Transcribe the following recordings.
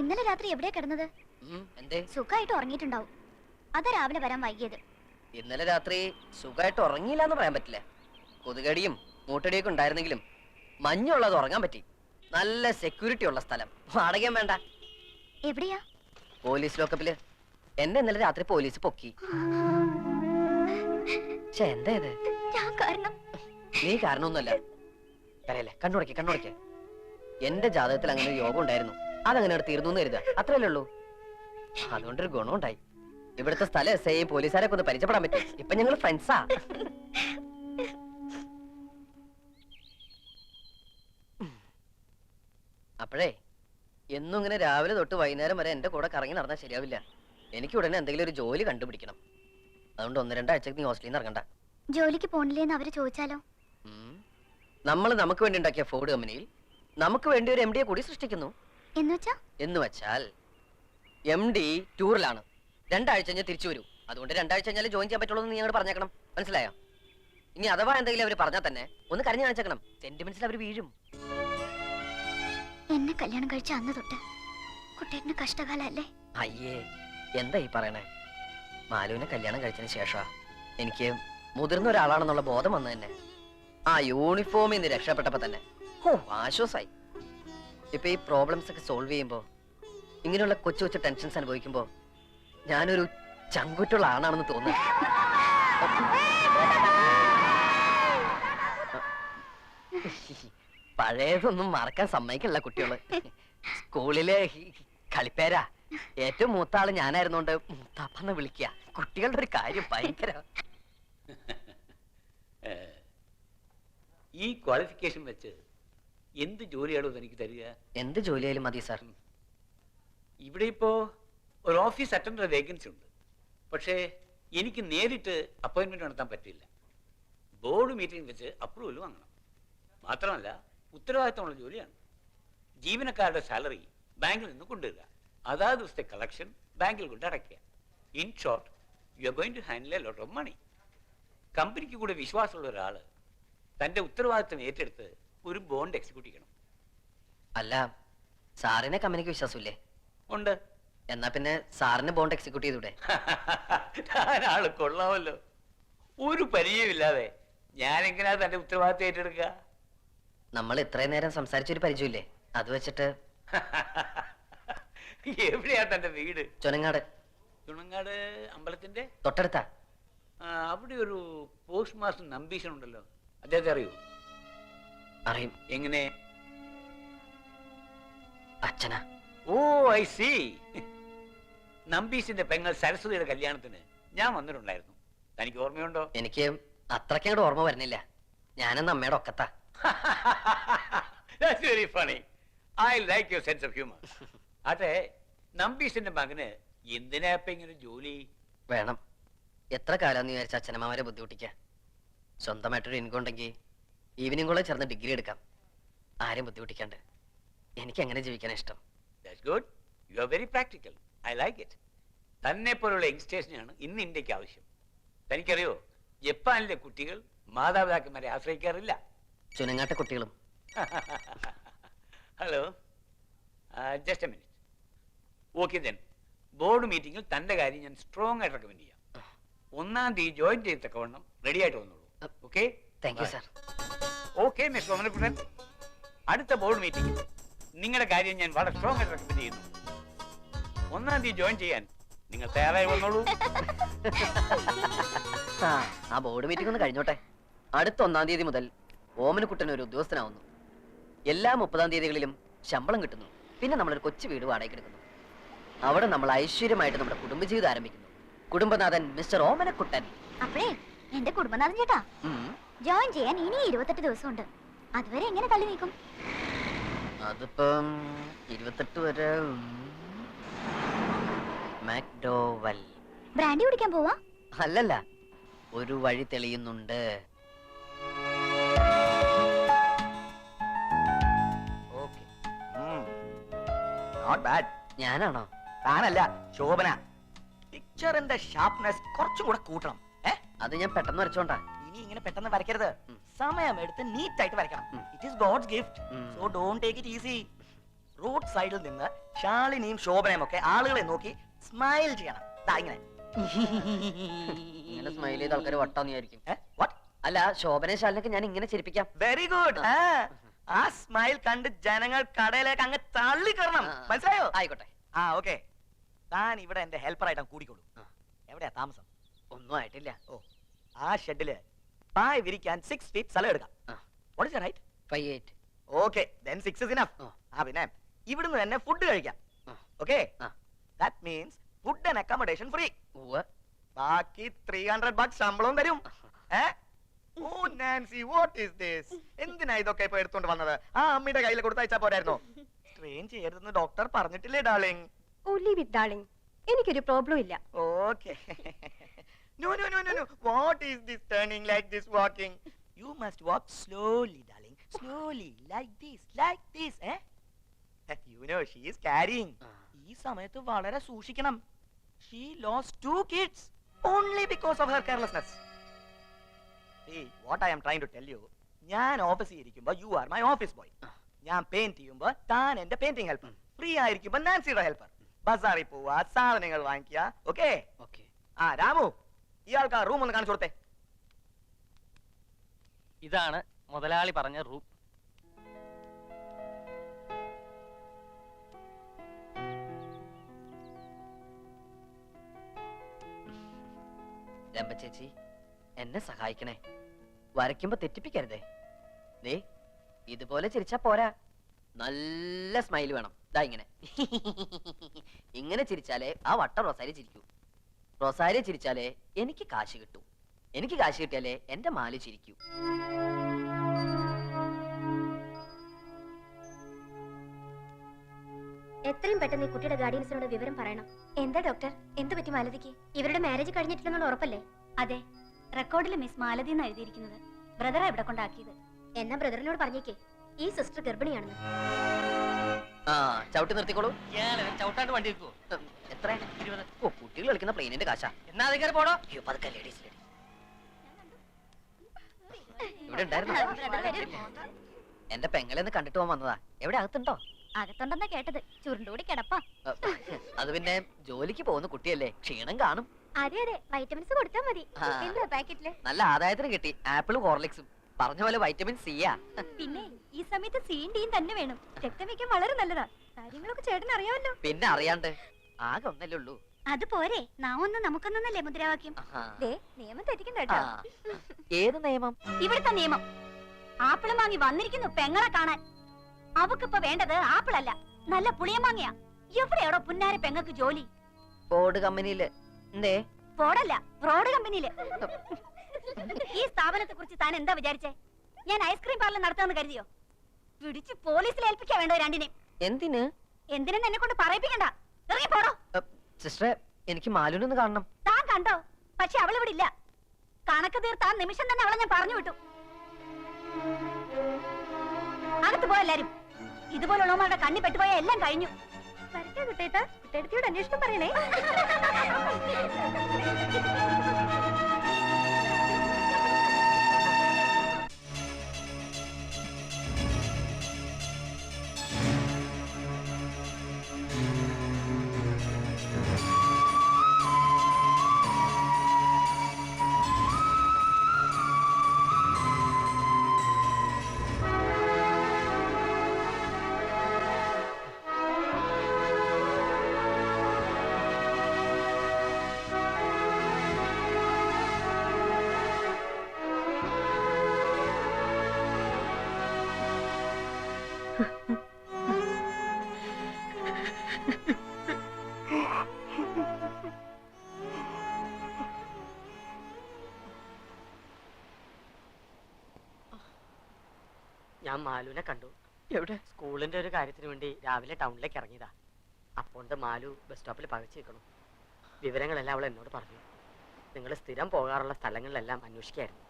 ഇന്നലെ രാത്രി എവിടെയാ കിടന്നത്? സുഖമായിട്ട് ഉറങ്ങിയിട്ടുണ്ടാവും. അതാ രാവിലെ വരാൻ വൈകിയത്. ഇന്നലെ രാത്രി സുഖമായിട്ട് ഉറങ്ങിയില്ല എന്ന് പറയാൻ പറ്റില്ല. കൊതുകടിയും മൂട്ടടിയൊക്കെ ഉണ്ടായിരുന്നെങ്കിലും മഞ്ഞുള്ളത് ഉറങ്ങാൻ പറ്റി. നല്ല സെക്യൂരിറ്റി ഉള്ള സ്ഥലം. വാടകയും വേണ്ട. എവിടെയാ? പോലീസ് ലോക്കപ്പില്. എന്നെ ഇന്നലെ രാത്രി പോലീസ് പൊക്കി. എന്താ ഇത്? നീ കാരണമൊന്നുമല്ല. കരയല്ലേ, കണ്ണുടക്കേ. എന്റെ ജാതകത്തിൽ അങ്ങനെ ഒരു യോഗം ഉണ്ടായിരുന്നു. അതങ്ങനെ തീർന്നു എന്ന് കരുതുക, അത്രയല്ലേ ഉള്ളൂ. അതുകൊണ്ടൊരു ഗുണമുണ്ടായി. ഇവിടുത്തെ സ്ഥലം എസ് ഐ പോലീസുകാരൊക്കെ ഒന്ന് പരിചയപ്പെടാൻ പറ്റും. ഇപ്പൊ ഞങ്ങൾ ഫ്രണ്ട്സാ. അപ്പോഴേ എന്നും ഇങ്ങനെ രാവിലെ തൊട്ട് വൈകുന്നേരം വരെ എന്റെ കൂടെ കറങ്ങി നടന്നാൽ ശരിയാവില്ല. എനിക്ക് ഉടനെ എന്തെങ്കിലും ഒരു ജോലി കണ്ടുപിടിക്കണം. അതുകൊണ്ട് 1-2 ആഴ്ചക്ക് നീ ഹോസ്റ്റലിൽ നിന്ന് ഇറങ്ങണ്ട. ജോലിക്ക് പോണില്ലേന്ന് അവര് ചോദിച്ചാലോ? നമ്മൾ നമുക്ക് വേണ്ടി ഉണ്ടാക്കിയ ഫോർഡ് കമ്പനിയിൽ നമുക്ക് വേണ്ടി ഒരു MD കൂടി സൃഷ്ടിക്കുന്നു. എന്ന് വെച്ചാൽ MD ടൂറിലാണ്. 2 ആഴ്ച കഴിഞ്ഞ് തിരിച്ചു വരൂ. അതുകൊണ്ട് 2 ആഴ്ച കഴിഞ്ഞാൽ ജോയിൻ ചെയ്യാൻ പറ്റുള്ളൂ എന്ന് നീ അങ്ങോട്ട് പറഞ്ഞേക്കണം. മനസ്സിലായോ? ഇനി അഥവാ എന്തെങ്കിലും അവർ പറഞ്ഞാൽ തന്നെ ഒന്ന് കരഞ്ഞു കാണിച്ചേക്കണം. സെന്റിമെന്റ്സിൽ അവർ വീഴും. എന്നെ കല്യാണം കഴിച്ച അന്ന് തൊട്ട് കുട്ടേട്ടന് കഷ്ടകാലല്ലേ? അയ്യേ, എന്താ ഈ പറയണേ? മാലുവിനെ കല്യാണം കഴിച്ചതിന് ശേഷം എനിക്ക് മുതിർന്ന ഒരാളാണെന്നുള്ള ബോധം വന്നു തന്നെ. ആ യൂണിഫോമിൽ നിന്ന് രക്ഷപ്പെട്ടപ്പോ തന്നെ ആശ്വാസായി. ഇപ്പൊ ഈ പ്രോബ്ലംസ് ഒക്കെ സോൾവ് ചെയ്യുമ്പോ, ഇങ്ങനെയുള്ള കൊച്ചു കൊച്ചു ടെൻഷൻസ് അനുഭവിക്കുമ്പോ ഞാനൊരു ചങ്കുറ്റുള്ള ആണാണെന്ന് തോന്നുന്നു. പഴയതൊന്നും മറക്കാൻ സമ്മതിക്കില്ല കുട്ടികള്. സ്കൂളിലെ കളിപ്പേരാ. ഏറ്റവും മൂത്ത ആള് ഞാനായിരുന്നോണ്ട് മൂത്താപ്പന്ന് വിളിക്കുക. കുട്ടികളുടെ ഒരു കാര്യം ഭയങ്കര. ഈ ക്വാളിഫിക്കേഷൻ വെച്ച് എന്ത് ജോലിയാണോ എനിക്ക് തരിക? എന്ത് ജോലിയായാലും മതി സാർ. ഇവിടെ ഇപ്പോ ഒരു ഓഫീസ് അറ്റൻഡർ വേക്കൻസി ഉണ്ട്. പക്ഷേ എനിക്ക് നേരിട്ട് അപ്പോയിന്റ്മെന്റ് നടത്താൻ പറ്റില്ല. ബോർഡ് മീറ്റിംഗ് വെച്ച് അപ്രൂവൽ വാങ്ങണം. മാത്രമല്ല ഉത്തരവാദിത്തമുള്ള ജോലിയാണ്. ജീവനക്കാരുടെ സാലറി ബാങ്കിൽ നിന്ന് കൊണ്ടുവരിക, അതാത് ദിവസത്തെ കളക്ഷൻ ബാങ്കിൽ കൊണ്ട് അടയ്ക്കുക. In short, you are going to handle a lot of money. കമ്പനിക്ക് കൂടെ വിശ്വാസമുള്ള ഒരാള് തന്റെ ഉത്തരവാദിത്തം ഏറ്റെടുത്ത് ഒരു ബോണ്ട് എക്സിക്യൂട്ട് ചെയ്യണം. അല്ല, സാറിനെ കമ്പനിക്ക് വിശ്വാസമില്ലേ? ഉണ്ട്. എന്നാ പിന്നെ സാറിന് ബോണ്ട് എക്സിക്യൂട്ട് ചെയ്തൂടെ? ആള് കൊള്ളാമല്ലോ. ഒരു പരിചയമില്ലാതെ ഞാനെങ്ങനെയാ തന്റെ ഉത്തരവാദിത്തം ഏറ്റെടുക്കുക? നമ്മൾ ഇത്രയും നേരം സംസാരിച്ചൊരു പരിചയമില്ലേ? അത് വെച്ചിട്ട്. എവിടെയാ തന്റെ വീട്? ചുനങ്ങാട്. ചുണങ്ങാട് അമ്പലത്തിന്റെ തൊട്ടടുത്താ. അവിടെ ഒരു പോസ്റ്റ് മാസ്റ്റർ നമ്പീശൻ ഉണ്ടല്ലോ, അദ്ദേഹത്തെ അറിയൂ? അറിയും. എങ്ങനെ? അച്ഛനാ. ഓ, ഐ സി. നമ്പീശിന്റെ പെങ്ങൾ സരസ്വതിയുടെ കല്യാണത്തിന് ഞാൻ വന്നിട്ടുണ്ടായിരുന്നു. തനിക്ക് ഓർമ്മയുണ്ടോ? എനിക്ക് അത്രയ്ക്കങ്ങോട്ട് ഓർമ്മ വരുന്നില്ല. ഞാനെന്ന് അമ്മയുടെ ഒക്കത്താ. That's very funny. I like your sense of humor. അതെ, നമ്പീശിന്റെ മകന് എന്തിനാ ഇപ്പൊ ഇങ്ങനെ ജോലി വേണം? എത്ര കാലം വിചാരിച്ച അച്ഛനമ്മമാരെ ബുദ്ധിമുട്ടിക്ക? സ്വന്തമായിട്ടൊരു ഇൻകം ഉണ്ടെങ്കിൽ ഈവനിങ് കോളേജ് ചേർന്ന് ഡിഗ്രി എടുക്കാം, ആരെയും ബുദ്ധിമുട്ടിക്കാണ്ട്. എനിക്ക് എങ്ങനെ ജീവിക്കാൻ ഇഷ്ടം. That's good. You are very practical. I like it. തന്നെ പോലുള്ള യങ്സ്റ്റേഴ്സിനാണ് ഇന്ന് ഇന്ത്യക്ക് ആവശ്യം. തനിക്കറിയോ, ജപ്പാനിലെ കുട്ടികൾ മാതാപിതാക്കന്മാരെ ആശ്രയിക്കാറില്ല. ചുനങ്ങാട്ടെ കുട്ടികളും. Hello, just A minute. Okay then, board മീറ്റിംഗിൽ തന്റെ കാര്യം ഞാൻ സ്ട്രോങ് ആയിട്ട് റെക്കമെൻഡ് ചെയ്യാം. 1-ാം തീയതി ജോയിൻ ചെയ്തക്കവണ്ണം റെഡി ആയിട്ട് വന്നോളൂ. Okay? Thank you sir. Okay mister Omanakuttan, അടുത്ത ബോർഡ് മീറ്റിംഗിൽ നിങ്ങളുടെ കാര്യം ഞാൻ വളരെ സ്ട്രോങ് ആയിട്ട് റെക്കമെൻഡ് ചെയ്യുന്നു. 1-ാം തീയതി ജോയിൻ ചെയ്യാൻ നിങ്ങൾ തയ്യാറായി വന്നോളൂ. ആ ബോർഡ് മീറ്റിംഗ് ഒന്ന് കഴിഞ്ഞോട്ടെ. അടുത്ത 1-ാം തീയതി മുതൽ ഓമനക്കുട്ടൻ ഒരു ഉദ്യോഗസ്ഥനാവുന്നു. എല്ലാ 30-ാം തീയതികളിലും ശമ്പളം കിട്ടുന്നു. പിന്നെ നമ്മളൊരു കൊച്ചു വീട് വാടകയ്ക്ക് എടുക്കുന്നു. അവിടെ നമ്മൾ ഐശ്വര്യമായിട്ട് നമ്മുടെ കുടുംബജീവിതം ആരംഭിക്കുന്നു. കുടുംബനാഥൻ മിസ്റ്റർ ഓമനക്കുട്ടൻ. അപ്പഴേ എന്റെ കുടുംബനാഥൻ ചേട്ടാ, ജോയിൻ ചെയ്യാൻ ഇനി 28 ദിവസമുണ്ട്. അതുവരെ എങ്ങനെ തള്ളി നീക്കും? അതിപ്പം 28 വരെ മാക്ഡോവൽ. ബ്രാൻഡി കുടിക്കാൻ പോവാ? അല്ലല്ല, ഒരു വഴി തെളിയുന്നുണ്ട്. ഞാനാണോ? താനല്ല, ശോഭന. പിക്ചറിന്റെ ഷാർപ്നെസ് കുറച്ചും കൂടെ കൂട്ടണം. അത് ഞാൻ പെട്ടെന്ന് വരച്ചോണ്ടാ. ഇനി ഇങ്ങനെ പെട്ടെന്ന് വരയ്ക്കരുത്. സമയം എടുത്ത് നീറ്റ് ആയിട്ട് വരയ്ക്കണം. It is God's gift. So don't take it easy. Road സൈഡിൽ നിന്ന് ശാലിനിയും ശോഭനയും ഒക്കെ ആളുകളെ നോക്കി സ്മൈൽ ചെയ്യണം. ദാ ഇങ്ങനെ. ഇങ്ങനെ സ്മൈൽ ചെയ്ത ആൾക്കാർ വട്ടാന്ന് വിചാരിക്കും. What? അല്ല, ശോഭന ശാലിനൊക്കെ ഞാൻ ഇങ്ങനെ ചിരിപ്പിക്കാം. Very good. ആ സ്മൈൽ കണ്ട് ജനങ്ങൾ കടയിലേക്ക് അങ്ങ് തള്ളിക്കറണം. മനസ്സിലായോ? ആയിക്കോട്ടെ. ആ ഓക്കെ. താൻ ഇവിടെ എന്റെ ഹെൽപ്പറായിട്ട് കൂടിക്കോളൂ. എവിടെയാ താമസം? ഒന്നും ആയിട്ടില്ല. ഓ, ആ ഷെഡില് പായ് വിരിക്കാൻ 6 feet സ്ഥലം എടുക്കാം. What is your height? 5'8". Okay, then 6 is enough. പിന്നെ ഇവിടുന്ന് തന്നെ ഫുഡ് കഴിക്കാം. Okay, that means food and accommodation free. ബാക്കി $300 ശമ്പളവും തരും. ഓ നാൻസി, what is this? എന്തിനാ ഇതൊക്കെ ഇപ്പൊ എടുത്തോണ്ട് വന്നത്? ആ അമ്മയുടെ കയ്യിൽ കൊടുത്തയച്ചാ പോരായിരുന്നോ? ട്രെയിൻ ചെയ്യരുതെന്ന് ഡോക്ടർ പറഞ്ഞിട്ടില്ലേ darling? Oh, leave it, darling. എനിക്കൊരു പ്രോബ്ലം ഇല്ല. Okay. No. What is this turning like this walking? You must walk slowly, darling. Slowly, like this, eh? You know, she is carrying. ഈ സമയത്ത് വളരെ സൂക്ഷിക്കണം. She lost 2 kids only because of her carelessness. See, what I am trying to tell you, ഞാൻ ഓഫീസിൽ ഇരിക്കുമ്പോൾ you are my office boy. ഞാൻ paint ചെയ്യുമ്പോൾ താൻ എന്റെ പെയിന്റിംഗ് ഹെൽപ്പർ. ഫ്രീ ആയിരിക്കുമ്പോൾ നാൻസിയുടെ ഹെൽപ്പർ. ബസാറിൽ പോവാ, സാധനങ്ങൾ വാങ്ങിക്കുക. ഓക്കെ? ആ രാമു, ഇയാൾക്ക് ആ റൂം ഒന്ന് കാണിച്ചു കൊടുത്തേ. ഇതാണ് മുതലാളി പറഞ്ഞ റൂം. രമ്പ ചേച്ചി, എന്നെ സഹായിക്കണേ. വരയ്ക്കുമ്പോ തെറ്റിപ്പിക്കരുതേ. ദേ, ഇതുപോലെ ചിരിച്ചാ പോരാ, നല്ല സ്മൈൽ വേണം. ദാ ഇങ്ങനെ. ഇങ്ങനെ ചിരിച്ചാലേ ആ വട്ടം റൊസാരി ചിരിക്കൂ. റൊസാരി ചിരിച്ചാലേ എനിക്ക് കാശ് കിട്ടൂ. എനിക്ക് കാശ് കിട്ടിയാലേ എന്റെ മാല് ചിരിക്കൂ. എത്രയും പെട്ടെന്ന് ഈ കുട്ടിയുടെ ഗാർഡിയൻസിനോട് വിവരം പറയണം. എന്താ ഡോക്ടർ, എന്ത് പറ്റി മാലതിക്ക്? ഇവരുടെ മാരേജ് കഴിഞ്ഞിട്ടില്ലെന്നുള്ള ഉറപ്പല്ലേ? അതെ, റെക്കോർഡിൽ മിസ് മാലതി എന്ന് എഴുതിയിരിക്കുന്നത്. ബ്രദറാ ഇവിടെ കൊണ്ടാക്കിയത്. എന്നാ ബ്രദറിനോട് പറഞ്ഞേക്കേ ഈ സിസ്റ്റർ ഗർഭിണിയാണെന്ന്. ആ, ചവിട്ടി നിർത്തിക്കോളൂ. ചവിട്ടാണ്ട് വണ്ടി വെക്കുവോ? എത്ര? 20. ഓ, കുട്ടികൾ കളിക്കുന്ന പ്ലെയിനിന്റെ കാശാ. എന്നാ അധികാരം പോടോ. അയ്യോ, പതുക്കെ ലേഡീസ്. ഇവിടെ ഉണ്ടായിരുന്നു. എന്റെ പെങ്ങളെന്ന് കണ്ടിട്ട് പോകാൻ വന്നതാ. എവിടെ അകത്തുണ്ടോ? അകത്തുണ്ടെന്നാ കേട്ടത്. ചുരുണ്ടുകൂടി കിടപ്പാ. അത് പിന്നെ ജോലിക്ക് പോകുന്ന കുട്ടിയല്ലേ, ക്ഷീണം കാണും. അതെ, വൈറ്റമിൻസ് കൊടുത്താ മതി. എന്താ പാക്കറ്റില്? നല്ല ആദായത്തിന് കിട്ടി. ആപ്പിളും ഹോർലിക്സും. പറഞ്ഞ പോലെ വൈറ്റമിൻ സിയാ. പിന്നെ ഈ സമയത്ത് സിയും ഡിയും തന്നെ വേണം. രക്തം വെക്കാൻ വളരെ നല്ലതാ. കാര്യങ്ങളൊക്കെ ചേട്ടൻ അറിയാമല്ലോ. പിന്നെ അറിയാണ്ട്. ആകെ ഒന്നല്ലേ ഉള്ളൂ. അത് പോരെ, നമുക്കൊന്നല്ലേ മുദ്രാവാക്യം. നിയമം തെറ്റിക്കണ്ട കേട്ടോ. ഏത് നിയമം? ഇവിടുത്തെ നിയമം. ആപ്പിളും വാങ്ങി വന്നിരിക്കുന്നു പെങ്ങളെ കാണാൻ. അവക്കിപ്പോ വേണ്ടത് ആപ്പിളല്ല, നല്ല പുളിയമാങ്ങയാ. എവിടെയാടോ പുന്നാര പെങ്ങൾക്ക് ജോലി? ഫോർഡ് കമ്പനിയില്. എന്തേ? ഫോർഡല്ല, റോഡ് കമ്പനിയില്. ഈ സ്ഥാപനത്തെ കുറിച്ച് താൻ എന്താ വിചാരിച്ചേ? ഞാൻ ഐസ്ക്രീം പാർലർ നടത്താന്ന് കരുതിയോ? പിടിച്ച് പോലീസിൽ ഏൽപ്പിക്കാ വേണ്ടോ രണ്ടിനെയും? എന്തിന്? എന്തിനെന്ന് എന്നെ കൊണ്ട് പറയിപ്പിക്കണ്ട. ഇറങ്ങി പോടോ. സിസ്റ്ററെ, എനിക്ക് മാലുനൊന്ന് കാണണം. താൻ കണ്ടോ? പക്ഷെ അവളിവിടെ ഇല്ല. കണക്ക് തീർത്താൻ നിമിഷം തന്നെ അവളെ ഞാൻ പറഞ്ഞു വിട്ടു. അകത്ത് പോയ എല്ലാരും. ഇതുപോലുള്ളവന്മാരുടെ കണ്ണി പെട്ടുപോയ എല്ലാം കഴിഞ്ഞു. വരട്ടെ കുട്ടേട്ടാ, കുട്ടേടത്തിയോട് അന്വേഷണം പറയണേ. ഞാൻ മാലുവിനെ കണ്ടു. എവിടെ? സ്കൂളിന്റെ ഒരു കാര്യത്തിന് വേണ്ടി രാവിലെ ടൗണിലേക്ക് ഇറങ്ങിയതാ. അപ്പോണ്ട് മാലു ബസ് സ്റ്റോപ്പിൽ പകച്ചു നിൽക്കണം. വിവരങ്ങളെല്ലാം അവൾ എന്നോട് പറഞ്ഞു. നിങ്ങൾ സ്ഥിരം പോകാറുള്ള സ്ഥലങ്ങളിലെല്ലാം അന്വേഷിക്കായിരുന്നു.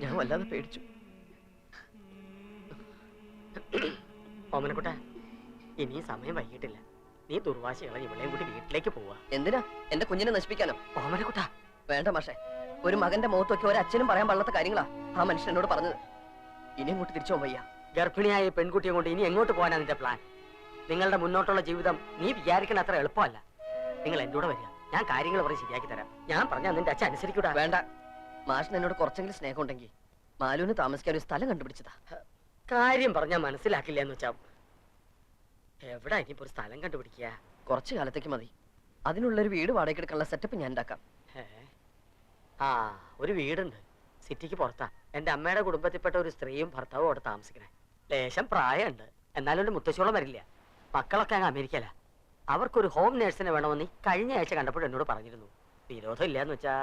ഞാൻ വല്ലാതെ പേടിച്ചു. ഓമനക്കുട്ട, ഇനിയും സമയം വൈകിട്ടില്ല. നീ ദുർവാശികളെ ഇവളെയും കൂടി വീട്ടിലേക്ക് പോവാ. എന്തിനാ? എന്റെ കുഞ്ഞിനെ നശിപ്പിക്കാനോ? ഓമനക്കുട്ടാ, വേണ്ട മാഷെ, ഒരു മകന്റെ മുഖത്തൊക്കെ ഒരു അച്ഛനും പറയാൻ പാടില്ലാത്ത കാര്യങ്ങളാ ആ മനുഷ്യൻ എന്നോട് പറഞ്ഞത്. ഇനി അങ്ങോട്ട് തിരിച്ചു പോകാൻ വയ്യ. ഗർഭിണിയായ പെൺകുട്ടിയെ കൊണ്ട് ഇനി എങ്ങോട്ട് പോകാനാ നിന്റെ പ്ലാൻ? നിങ്ങളുടെ മുന്നോട്ടുള്ള ജീവിതം നീ വിചാരിക്കുന്ന അത്ര എളുപ്പമല്ല. നിങ്ങൾ എന്നോട് വരിക, ഞാൻ കാര്യങ്ങൾ പറഞ്ഞ് ശരിയാക്കി തരാം. ഞാൻ പറഞ്ഞാൽ നിന്റെ അച്ഛൻ അനുസരിക്കൂടാ. വേണ്ട, മാഷിന് എന്നോട് കുറച്ചെങ്കിലും സ്നേഹം ഉണ്ടെങ്കിൽ മാലുവിന് താമസിക്കാൻ ഒരു സ്ഥലം കണ്ടുപിടിച്ചതാ. കാര്യം പറഞ്ഞാൽ മനസ്സിലാക്കില്ല എന്ന് വെച്ചാ എവിടെ ഇനിയിപ്പോ ഒരു സ്ഥലം കണ്ടുപിടിക്കുക? കുറച്ചു കാലത്തേക്ക് മതി. അതിനുള്ളൊരു വീട് വാടകയ്ക്ക് എടുക്കാനുള്ള സെറ്റപ്പ് ഞാൻ ഉണ്ടാക്കാം. ആ, ഒരു വീടുണ്ട്, സിറ്റിക്ക് പുറത്താ. എന്റെ അമ്മയുടെ കുടുംബത്തിൽപ്പെട്ട ഒരു സ്ത്രീയും ഭർത്താവും അവിടെ താമസിക്കണേ. ലേശം പ്രായമുണ്ട്, എന്നാലും ഒരു മുത്തശ്ശോളം വരില്ല. മക്കളൊക്കെ അങ്ങ് അമേരിക്കല. അവർക്കൊരു ഹോം നേഴ്സിനെ വേണമെന്ന് കഴിഞ്ഞ ആഴ്ച കണ്ടപ്പോൾ എന്നോട് പറഞ്ഞിരുന്നു. വിരോധം ഇല്ലാന്ന് വെച്ചാ